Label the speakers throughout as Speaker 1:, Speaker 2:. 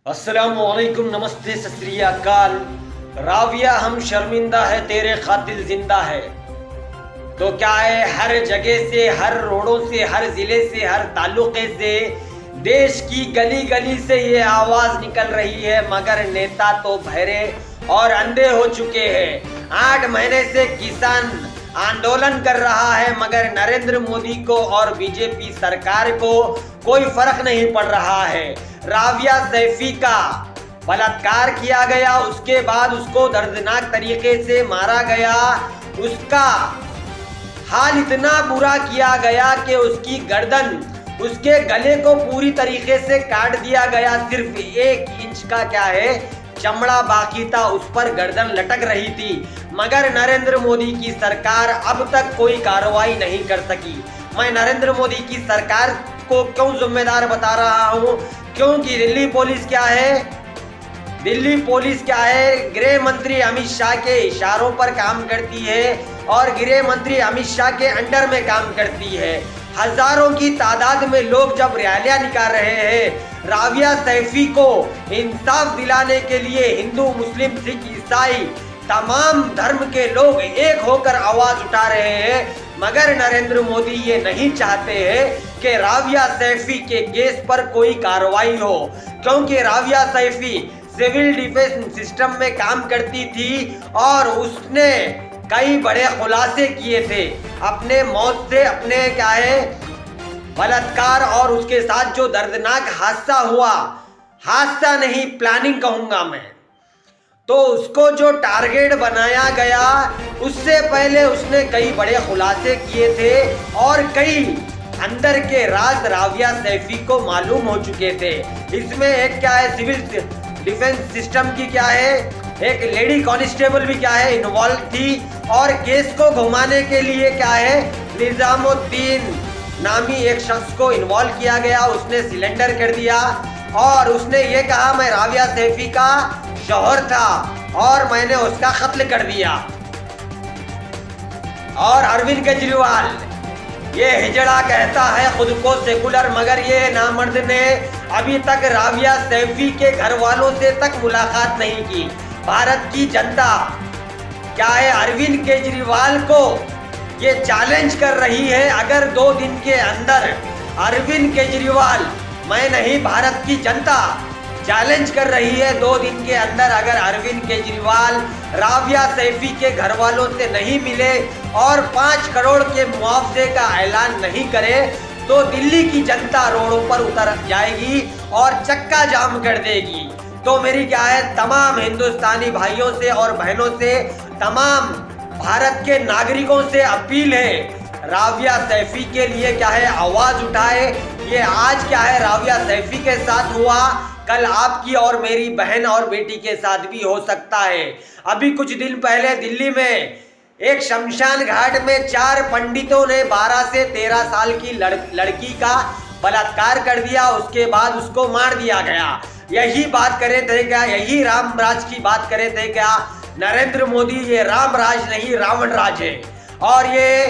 Speaker 1: अस्सलामुअलैकुम, नमस्ते, सत श्री अकाल। राविया हम शर्मिंदा है, तेरे खातिल जिंदा है। तो क्या है, हर जगह से, हर रोडों से, हर जिले से, हर तालुके से, देश की गली गली से ये आवाज निकल रही है, मगर नेता तो बहरे और अंधे हो चुके हैं। 8 महीने से किसान आंदोलन कर रहा है, मगर नरेंद्र मोदी को और बीजेपी सरकार को कोई फर्क नहीं पड़ रहा है। राविया सैफी का बलात्कार किया गया, उसके बाद उसको दर्दनाक तरीके से मारा गया। उसका हाल इतना बुरा किया गया कि उसकी गर्दन, उसके गले को पूरी तरीके से काट दिया गया। सिर्फ 1 इंच का क्या है चमड़ा बाकी था, उस पर गर्दन लटक रही थी, मगर नरेंद्र मोदी की सरकार अब तक कोई कार्रवाई नहीं कर सकी। मैं नरेंद्र मोदी की सरकार को क्यों जिम्मेदार बता रहा हूं? क्योंकि दिल्ली पुलिस क्या है, गृह मंत्री अमित शाह के इशारों पर काम करती है और गृह मंत्री अमित शाह के अंडर में काम करती है। हजारों की तादाद में लोग जब रैलियां निकाल रहे हैं, राविया सैफी को इंसाफ दिलाने के लिए हिंदू, मुस्लिम, सिख, ईसाई तमाम धर्म के लोग एक होकर आवाज उठा रहे हैं, मगर नरेंद्र मोदी ये नहीं चाहते हैं कि राविया सैफी के केस पर कोई कार्रवाई हो। क्योंकि Raviya Saifi civil defence system में काम करती थी और उसने कई बड़े खुलासे किए थे अपने मौत से, अपने क्या है बलात्कार और उसके साथ जो दर्दनाक हादसा हुआ, हादसा नहीं प्लानिंग कहूंगा मैं, तो उसको जो टारगेट बनाया गया, उससे पहले उसने कई बड़े खुलासे किए थे और कई अंदर के राज राविया सैफी को मालूम हो चुके थे। इसमें एक क्या है सिविल डिफेंस सिस्टम की क्या है एक लेडी कांस्टेबल भी क्या है इन्वॉल्व थी और केस को घुमाने के लिए क्या है निजामुद्दीन नामी एक शख्स को इन्वॉल्व किया गया। उसने सिलेंडर कर दिया और उसने ये कहा मैं राविया सैफी का शौहर था और मैंने उसका कत्ल कर दिया। और अरविंद केजरीवाल ये हिजड़ा कहता है खुद को सेकुलर, मगर ये नामर्द ने अभी तक राविया सैफी के घर वालों से तक मुलाकात नहीं की। भारत की जनता क्या है अरविंद केजरीवाल को ये चैलेंज कर रही है, अगर 2 दिन के अंदर अरविंद केजरीवाल, मैं नहीं भारत की जनता चैलेंज कर रही है, 2 दिन के अंदर अगर अरविंद केजरीवाल राविया सैफी के घर वालों से नहीं मिले और 5 करोड़ के मुआवजे का ऐलान नहीं करे, तो दिल्ली की जनता रोडों पर उतर जाएगी और चक्का जाम कर देगी। तो मेरी क्या है तमाम हिंदुस्तानी भाइयों से और बहनों से, तमाम भारत के नागरिकों से अपील है, राविया सैफी के लिए क्या है आवाज उठाए। ये आज क्या है राविया सैफी के साथ हुआ, कल आपकी और मेरी बहन और बेटी के साथ भी हो सकता है। अभी कुछ दिन पहले दिल्ली में एक शमशान घाट में 4 पंडितों ने 12 से 13 साल की लड़की का बलात्कार कर दिया, उसके बाद उसको मार दिया गया। यही बात करे थे क्या, यही राम राज की बात करे थे क्या नरेंद्र मोदी? ये राम राज नहीं रावण राज है और ये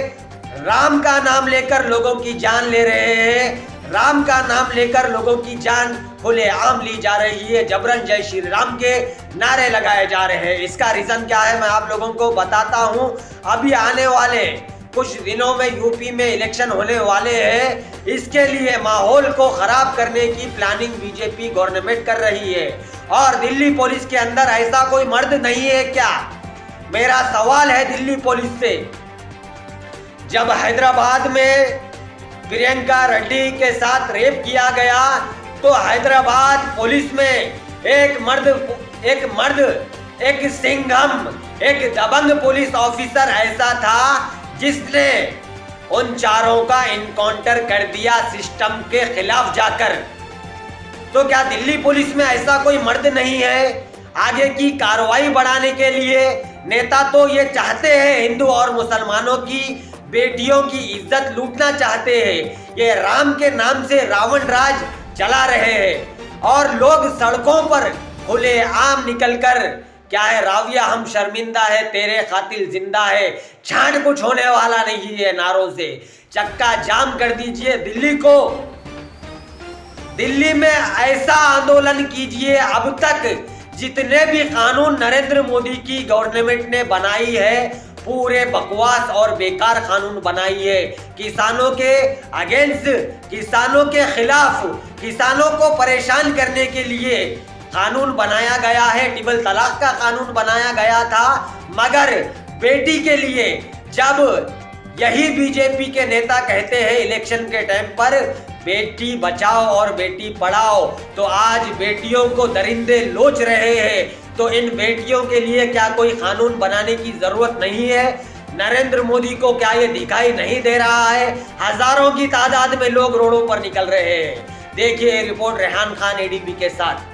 Speaker 1: राम का नाम लेकर लोगों की जान ले रहे हैं, राम का नाम लेकर लोगों की जान खुलेआम ली जा रही है, जबरन जय श्री राम के नारे लगाए जा रहे हैं। इसका रीजन क्या है मैं आप लोगों को बताता हूं। अभी आने वाले कुछ दिनों में यूपी में इलेक्शन होने वाले हैं, इसके लिए माहौल को खराब करने की प्लानिंग बीजेपी गवर्नमेंट कर रही है और दिल्ली पुलिस के अंदर ऐसा कोई मर्द नहीं है क्या? मेरा सवाल है दिल्ली पुलिस से, जब हैदराबाद में प्रियंका रेड्डी के साथ रेप किया गया तो हैदराबाद पुलिस में एक सिंघम, एक दबंग पुलिस ऑफिसर ऐसा था जिसने उन 4 का इनकाउंटर कर दिया सिस्टम के खिलाफ जाकर। तो क्या दिल्ली पुलिस में ऐसा कोई मर्द नहीं है? आगे की कार्रवाई बढ़ाने के लिए नेता तो ये चाहते हैं हिंदू और मुसलमानों की बेटियों की इज्जत लूटना चाहते हैं, ये राम के नाम से रावण राज चला रहे हैं और लोग सड़कों पर खुलेआम निकलकर क्या है राविया हम शर्मिंदा है, तेरे खातिल जिंदा है, छांट कुछ होने वाला नहीं है नारों से चक्का जाम कर दीजिए दिल्ली को। दिल्ली में ऐसा आंदोलन कीजिए, अब तक जितने भी कानून नरेंद्र मोदी की गवर्नमेंट ने बनाई है पूरे बकवास और बेकार कानून बनाई है। किसानों के अगेंस्ट, किसानों के खिलाफ, किसानों को परेशान करने के लिए कानून बनाया गया है। ट्रिपल तलाक का कानून बनाया गया था, मगर बेटी के लिए जब यही बीजेपी के नेता कहते हैं इलेक्शन के टाइम पर बेटी बचाओ और बेटी पढ़ाओ, तो आज बेटियों को दरिंदे लोच रहे हैं। तो इन बेटियों के लिए क्या कोई कानून बनाने की जरूरत नहीं है? नरेंद्र मोदी को क्या ये दिखाई नहीं दे रहा है? हजारों की तादाद में लोग रोडों पर निकल रहे हैं। देखिए रिपोर्ट रेहान खान एडीपी के साथ।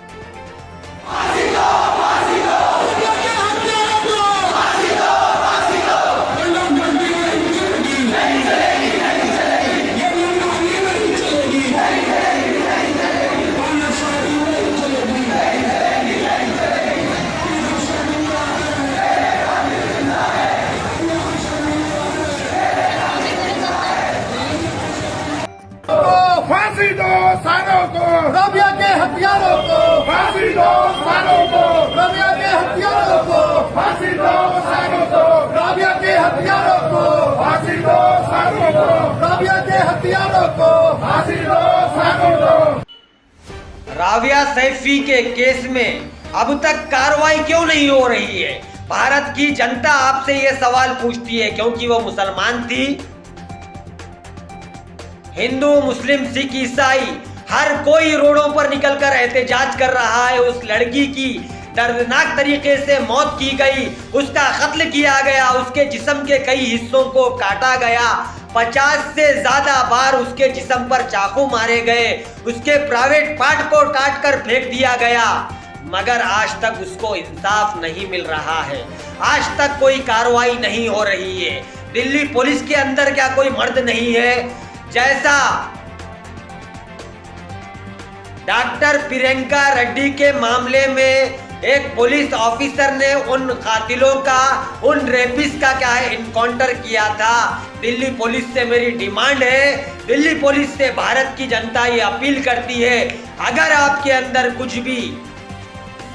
Speaker 2: फांसी दो सारों को,
Speaker 3: राबिया के हथियारों को,
Speaker 2: फांसी दो सारों को,
Speaker 3: राबिया के हथियारों को,
Speaker 2: फांसी दो सारों को,
Speaker 3: राबिया के हथियारों को,
Speaker 2: फांसी दो सारों को,
Speaker 3: राबिया के हथियारों को,
Speaker 2: फांसी दो सारों को।
Speaker 1: राबिया सैफी के केस में अब तक कार्रवाई क्यों नहीं हो रही है? भारत की जनता आपसे ये सवाल पूछती है, क्योंकि वो मुसलमान थी। हिंदू, मुस्लिम, सिख, ईसाई हर कोई रोडों पर निकलकर एहतजाज कर रहा है। उस लड़की की दर्दनाक तरीके से मौत की गई, उसका कत्ल किया गया, उसके जिस्म के कई हिस्सों को काटा गया, 50 से ज्यादा बार उसके जिस्म पर चाकू मारे गए, उसके प्राइवेट पार्ट को काट कर फेंक दिया गया, मगर आज तक उसको इंसाफ नहीं मिल रहा है। आज तक कोई कार्रवाई नहीं हो रही है। दिल्ली पुलिस के अंदर क्या कोई मर्द नहीं है? जैसा डॉक्टर प्रियंका रेड्डी के मामले में एक पुलिस ऑफिसर ने उन कातिलों का, उन रेपिस्ट का क्या है इनकाउंटर किया था। दिल्ली पुलिस से मेरी डिमांड है, दिल्ली पुलिस से भारत की जनता ये अपील करती है, अगर आपके अंदर कुछ भी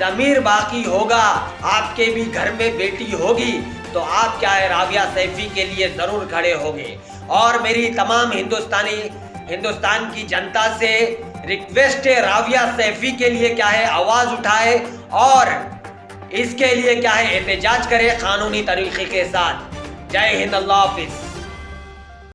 Speaker 1: ज़मीर बाकी होगा, आपके भी घर में बेटी होगी, तो आप क्या है राबिया सैफी के लिए जरूर खड़े होंगे। और मेरी तमाम हिंदुस्तान की जनता से रिक्वेस्ट है, राबिया सैफी के लिए क्या है आवाज उठाए और इसके लिए क्या है एहतजाज करे कानूनी तरीके के साथ। जय हिंद, अल्लाह हाफिज।